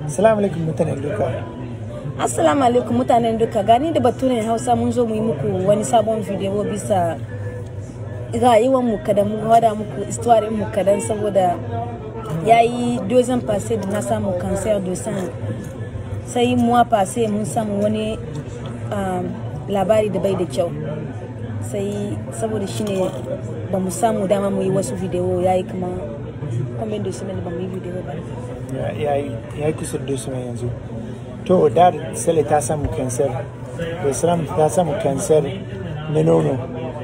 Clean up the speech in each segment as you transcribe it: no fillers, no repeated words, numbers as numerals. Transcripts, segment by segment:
Assalamu alaikum mutanen duka. Assalamu alaikum mutanen duka. Gani da baturen Hausa mun zo mu yi muku wani sabon video bisa rayuwar mu kadan mu wada muku histoire mu kadan saboda yayi deuxième passé da na samu cancer du sein. Sai mois passé mun samu wani labari da bai da kyau. Sai saboda shine ba mu samu dama mu yi wasu video yayi kuma combien de semaines ba mu yi video ba. yayi kusa da su yanzu. To da Sale ta samu cancer. Da Islam ta samu cancer na nono.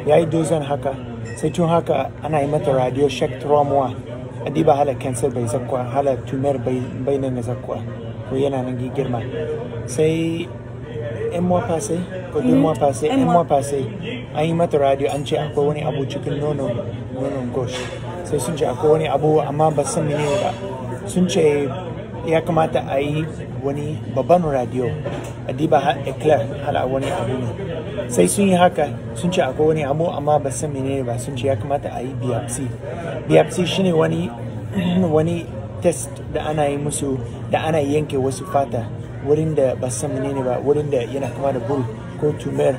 Yayi dozan haka. Sai tun haka ana yi mata radio check 3 mois. Adiba hala cancer bai zakwa, hala tumor bai nan zakwa. Ko yana nan girma. Sai un mois passé, ko 2 mois passé, un mois passé, an yi mata radio an ce akwai wani abu cikin nonon gosh. Sai sun ce akwai wani abu amma ba san menene ba. Sun ce ya kamata a yi wani babban radio a diba eclair hala wani abu ne. Sai sun yi haka sun ce akwai wani abu amma ba san menene ba. Sun ce ya kamata a yi biopsy. Biopsy shine wani test da ana yi musu da ana yanke wasu fata wurin da ba san menene ba, wurin da yana kama da bull ko tumor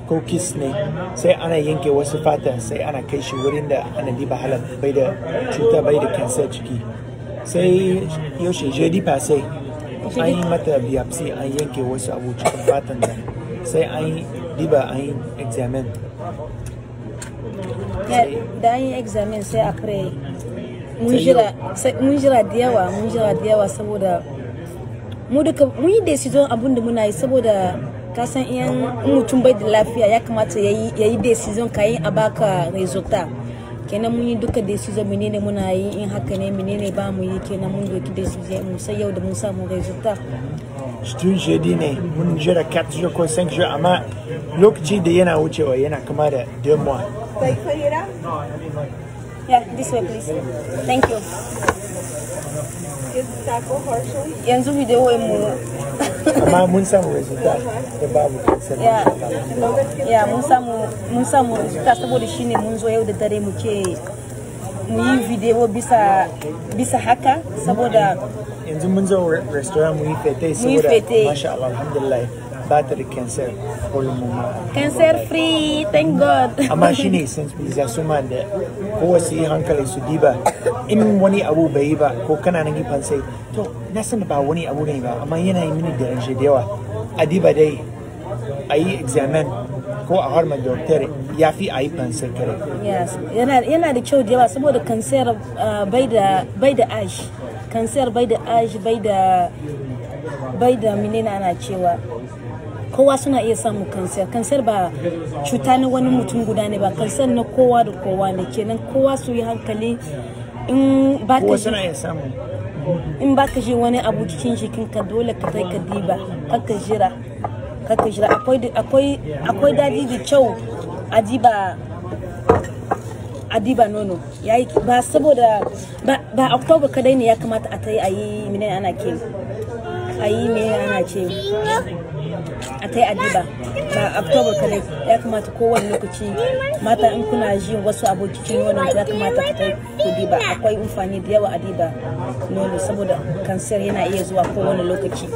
ko kiss ne. Sai ana yanke wasu fata sai ana kai shi wurin da ana diba hala bai da cuta bai da cancer ciki. Sai yaushe jeudi passé an yi mata biopsy an yanke wasu abu cikin fatan da sai an yi diba an yi examen. Da an yi examen sai après mun jira da yawa saboda mu duka mun yi decision abun da muna yi saboda kasan iyan mutum bai da lafiya ya kamata ya yi decision kayan a baka resulta. Kenan mun yi duka decision menene muna yi in haka ne menene ba mu yi kenan mun doki decision mu sai yau da mun samu resulta. Tun jeudi ne mun jira 4 jours ko 5 jours amma lokaci da yana wucewa yana kama da 2 mois. Yeah, this way please. Thank you. Yanzu video mu amma mun samu resulta da babu cancer. Yeah, mun samu resulta saboda shine mun zo yau da dare muke mu yi video bisa haka saboda yanzu mun zo restaurant mu yi fete saboda masha Allah alhamdulillah ba ta da cancer cancer free, thank God. Amma shine sensibilisation ma da kowa su yi hankali su diba in wani abu bai yi ba ko kana nan gifan sai to na san ba wani abu ne ba amma yana yi mini da ranshe da yawa a diba dai a yi examen ko a harmar doctor ya fi a yi fansar kare. Yes, yana da kyau da yawa saboda cancer bai da ash. Cancer bai da ash bai da menene ana cewa kowa suna iya samun cancer ba cuta na wani mutum guda ne ba, cancer na kowa da kowa ne. Kenan kowa su yi hankali in baka ji wani abu cikin jikinka dole ka kai ka diba kaka jira akwai daji da kyau adiba nono yayi ba saboda ba October kadai ne ya kamata a tai ayi menene ana ce a tai adiba ba October kadai ya kamata kowane lokaci mata in kuna jin wasu abokin nono ya kamata ka tai ku diba. Akwai amfani da yawa adiba nono saboda cancer yana iya zuwa kowane lokaci.